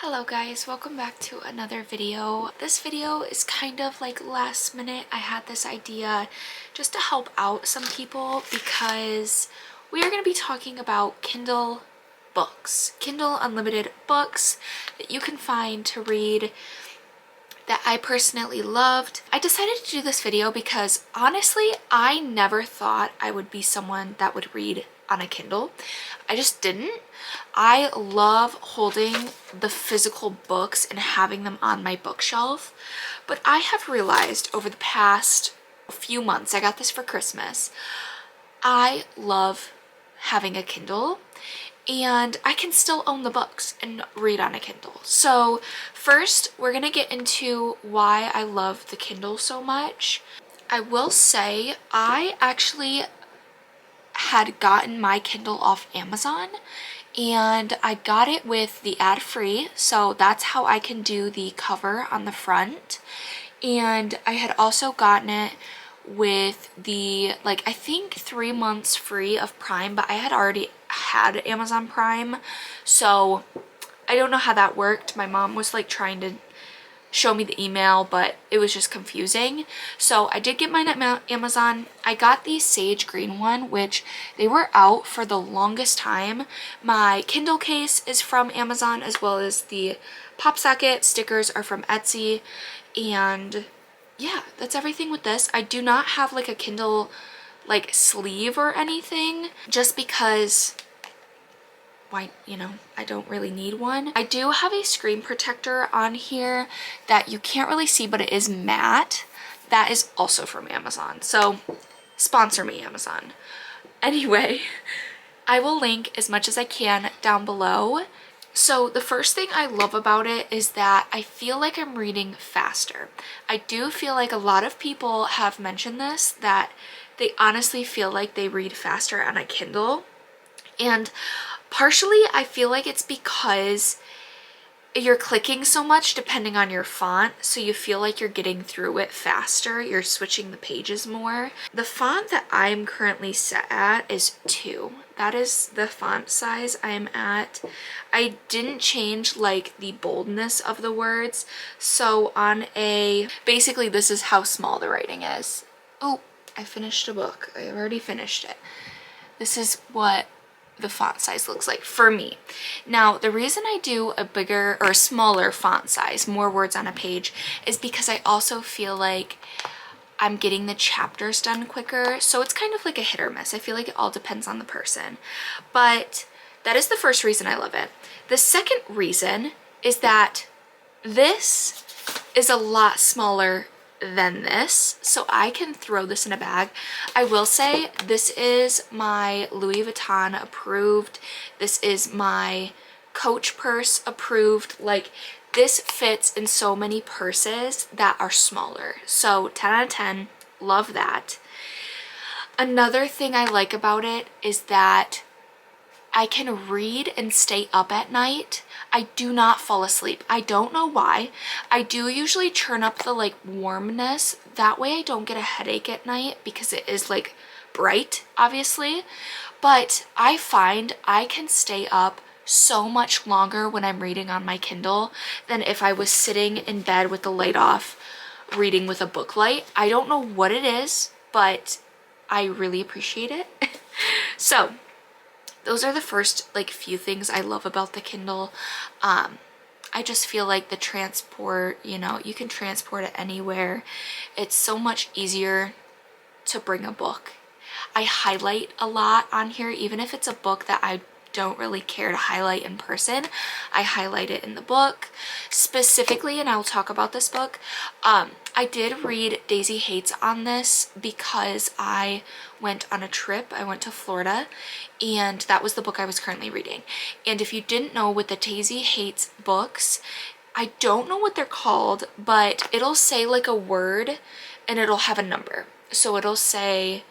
Hello guys, welcome back to another video. This video is kind of like last minute. I had this idea just to help out some people because we are going to be talking about Kindle books, Kindle Unlimited books that you can find to read that I personally loved. I decided to do this video because honestly, I never thought I would be someone that would read on a Kindle. I just didn't. I love holding the physical books and having them on my bookshelf, but I have realized over the past few months, I got this for Christmas, I love having a Kindle and I can still own the books and read on a Kindle. So first, we're gonna get into why I love the Kindle so much. I will say I actually had gotten my Kindle off Amazon and I got it with the ad free, so that's how I can do the cover on the front. And I had also gotten it with the, like, I think 3 months free of Prime, but I had already had Amazon Prime, so I don't know how that worked. My mom was like trying to show me the email, but it was just confusing. So I did get mine at Amazon. I got the sage green one, which they were out for the longest time. My Kindle case is from Amazon, as well as the pop socket stickers are from Etsy. And yeah, that's everything with this. I do not have like a Kindle like sleeve or anything, just because why, I don't really need one. I do have a screen protector on here that you can't really see, but it is matte. That is also from Amazon. So sponsor me, Amazon. Anyway, I will link as much as I can down below. So the first thing I love about it is that I feel like I'm reading faster. I do feel like a lot of people have mentioned this, that they honestly feel like they read faster on a Kindle. And partially, I feel like it's because you're clicking so much depending on your font, so you feel like you're getting through it faster. You're switching the pages more. The font that I'm currently set at is 2. That is the font size I'm at. I didn't change like the boldness of the words, so basically this is how small the writing is. Oh, I finished a book. I already finished it. This is what the font size looks like for me. Now, the reason I do a bigger or a smaller font size, more words on a page, is because I also feel like I'm getting the chapters done quicker. So it's kind of like a hit or miss. I feel like it all depends on the person. But that is the first reason I love it. The second reason is that this is a lot smaller than this, so I can throw this in a bag. I will say this is my Louis Vuitton approved. This is my Coach purse approved. Like, this fits in so many purses that are smaller. So 10 out of 10, love that. Another thing I like about it is that I can read and stay up at night. I do not fall asleep. I don't know why. I do usually turn up the like warmness. That way I don't get a headache at night because it is like bright, obviously. But I find I can stay up so much longer when I'm reading on my Kindle than if I was sitting in bed with the light off reading with a book light. I don't know what it is, but I really appreciate it. So those are the first like few things I love about the Kindle. I just feel like the transport, you can transport it anywhere. It's so much easier to bring a book. I highlight a lot on here, even if it's a book that I don't really care to highlight in person. I highlight it in the book specifically, and I'll talk about this book. I did read Daisy Hates on this because I went on a trip. I went to Florida, and that was the book I was currently reading. And if you didn't know, with the Daisy Hates books, I don't know what they're called, but it'll say like a word and it'll have a number. So it'll say,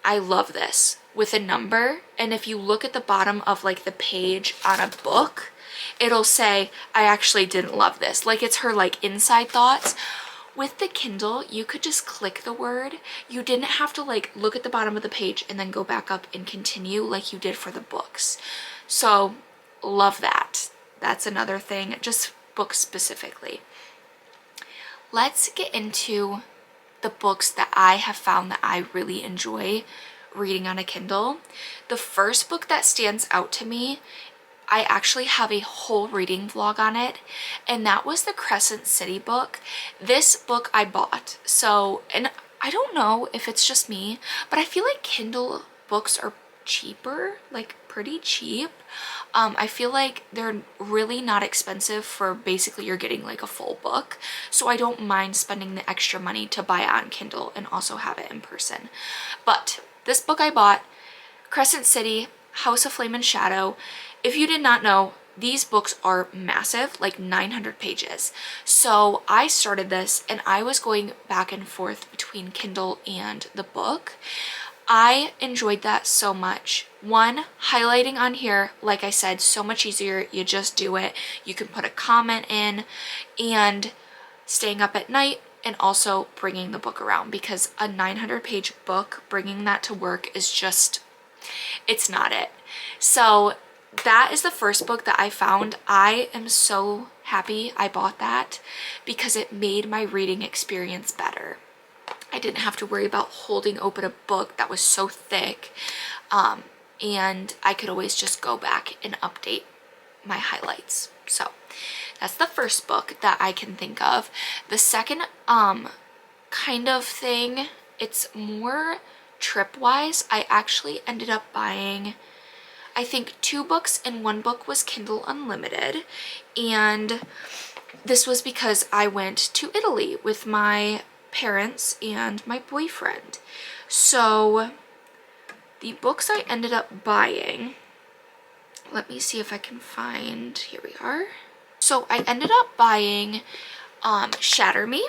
I love this, with a number. And if you look at the bottom of like the page on a book, it'll say, I actually didn't love this. Like, it's her like inside thoughts. With the Kindle, you could just click the word. You didn't have to like look at the bottom of the page and then go back up and continue like you did for the books. So love that. that's another thing, just books specifically. Let's get into the books that I have found that I really enjoy reading on a Kindle. The first book that stands out to me, I actually have a whole reading vlog on it, and that was the Crescent City book. This book I bought. So, and I don't know if it's just me, but I feel like Kindle books are cheaper, like pretty cheap. I feel like they're really not expensive for basically you're getting like a full book. So I don't mind spending the extra money to buy it on Kindle and also have it in person. But this book I bought, Crescent City, House of Flame and Shadow. If you did not know, these books are massive, like 900 pages. So I started this and I was going back and forth between Kindle and the book. I enjoyed that so much. One, highlighting on here, like I said, so much easier. You just do it. You can put a comment in, and staying up at night and also bringing the book around, because a 900-page book, bringing that to work is just, it's not it. So that is the first book that I found. I am so happy I bought that because it made my reading experience better. I didn't have to worry about holding open a book that was so thick, and I could always just go back and update my highlights. So that's the first book that I can think of. The second kind of thing, it's more trip-wise. I actually ended up buying, I think, 2 books, and 1 book was Kindle Unlimited, and this was because I went to Italy with my parents and my boyfriend. So the books I ended up buying, let me see if I can find, here we are. So I ended up buying Shatter Me.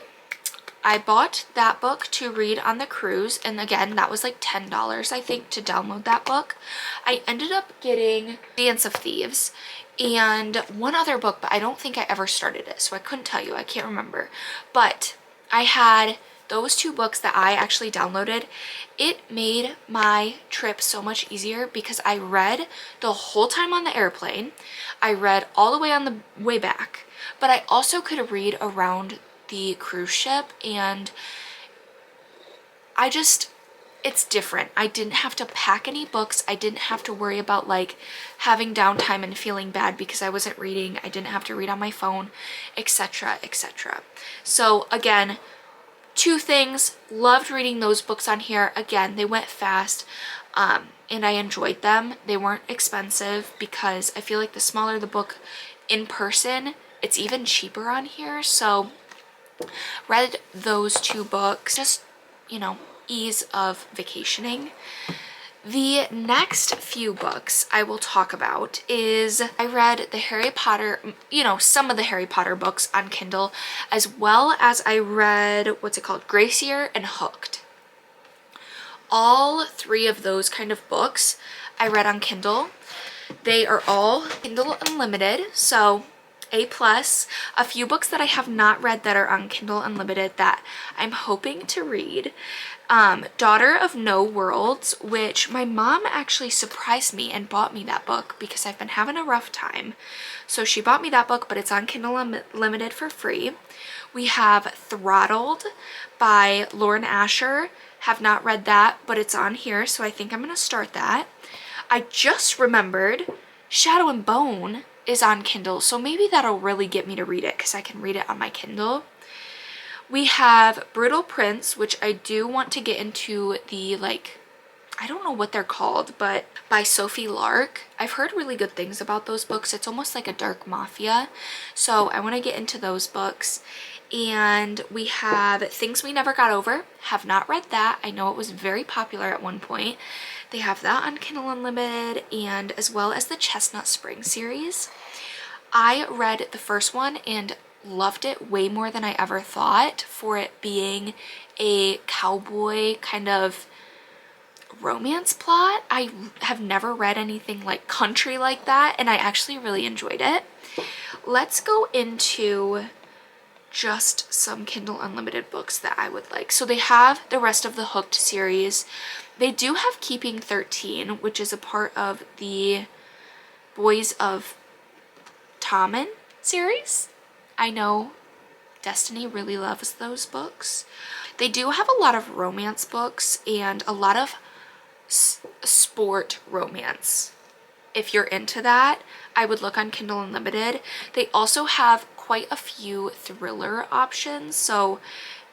I bought that book to read on the cruise, and again, that was like $10, I think, to download that book. I ended up getting Dance of Thieves and one other book, but I don't think I ever started it, so I couldn't tell you, I can't remember. But I had those 2 books that I actually downloaded. It made my trip so much easier because I read the whole time on the airplane. I read all the way on the way back, but I also could read around the cruise ship, and it's different. I didn't have to pack any books. I didn't have to worry about like having downtime and feeling bad because I wasn't reading. I didn't have to read on my phone, etc., etc. So again, 2 things. Loved reading those books on here. Again, they went fast, and I enjoyed them. They weren't expensive because I feel like the smaller the book in person, it's even cheaper on here. So read those 2 books, just, you know, ease of vacationing. The next few books I will talk about is I read the Harry Potter, you know, some of the Harry Potter books on Kindle, as well as I read, what's it called, Gracier and Hooked. All 3 of those kind of books I read on Kindle. They are all Kindle Unlimited, so A+. A few books that I have not read that are on Kindle Unlimited that I'm hoping to read. Daughter of No Worlds, which my mom actually surprised me and bought me that book because I've been having a rough time. So she bought me that book, but it's on Kindle Unlimited for free. We have Throttled by Lauren Asher. Have not read that, but it's on here, so I think I'm going to start that. I just remembered Shadow and Bone is on Kindle, so maybe that'll really get me to read it because I can read it on my Kindle. We have Brutal Prince, which I do want to get into the, like, I don't know what they're called, but by Sophie Lark. I've heard really good things about those books. It's almost like a dark mafia, so I want to get into those books. And we have Things We Never Got Over. Have not read that. I know it was very popular at one point. They have that on Kindle Unlimited, and as well as the Chestnut Spring series. I read the first one and loved it way more than I ever thought for it being a cowboy kind of romance plot. I have never read anything like country like that, and I actually really enjoyed it. Let's go into just some Kindle Unlimited books that I would like. So they have the rest of the Hooked series. They do have Keeping 13, which is a part of the Boys of Tommen series. I know Destiny really loves those books. They do have a lot of romance books and a lot of sport romance. If you're into that, I would look on Kindle Unlimited. They also have quite a few thriller options. So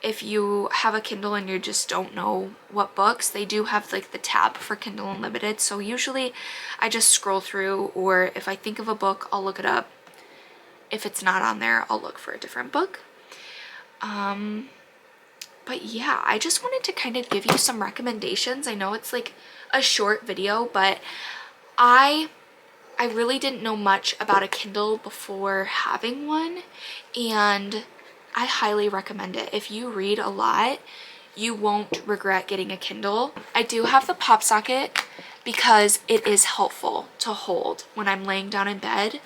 if you have a Kindle and you just don't know what books, they do have like the tab for Kindle Unlimited. So usually I just scroll through, or if I think of a book, I'll look it up. If it's not on there, I'll look for a different book. But yeah, I just wanted to kind of give you some recommendations. I know it's like a short video, but I really didn't know much about a Kindle before having one, and I highly recommend it. If you read a lot, you won't regret getting a Kindle. I do have the pop socket because it is helpful to hold when I'm laying down in bed.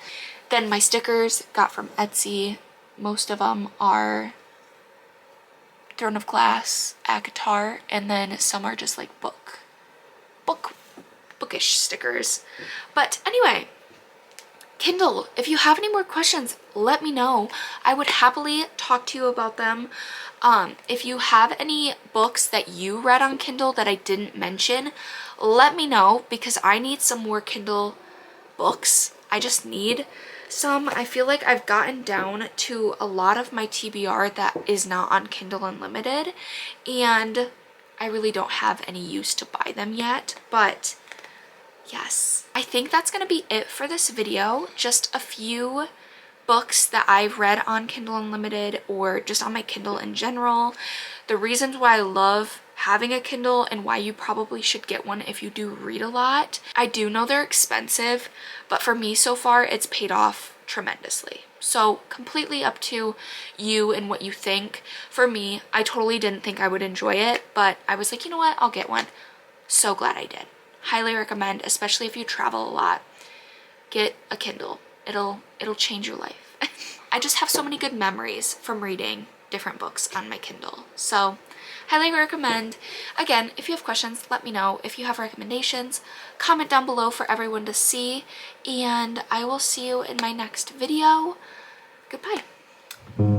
Then my stickers got from Etsy. Most of them are Throne of Glass, ACOTAR, and then some are just like bookish stickers. But anyway, Kindle, if you have any more questions, let me know. I would happily talk to you about them. If you have any books that you read on Kindle that I didn't mention, let me know, because I need some more Kindle books. I just need some. I feel like I've gotten down to a lot of my TBR that is not on Kindle Unlimited, and I really don't have any use to buy them yet. But yes, I think that's going to be it for this video. Just a few books that I've read on Kindle Unlimited or just on my Kindle in general. The reasons why I love having a Kindle and why you probably should get one if you do read a lot. I do know they're expensive, but for me so far it's paid off tremendously. So completely up to you and what you think. For me, I totally didn't think I would enjoy it, but I was like, you know what, I'll get one. So glad I did. Highly recommend, especially if you travel a lot. Get a Kindle. It'll change your life. I just have so many good memories from reading different books on my Kindle. So highly recommend. Again, if you have questions, let me know. If you have recommendations, comment down below for everyone to see. And I will see you in my next video. Goodbye.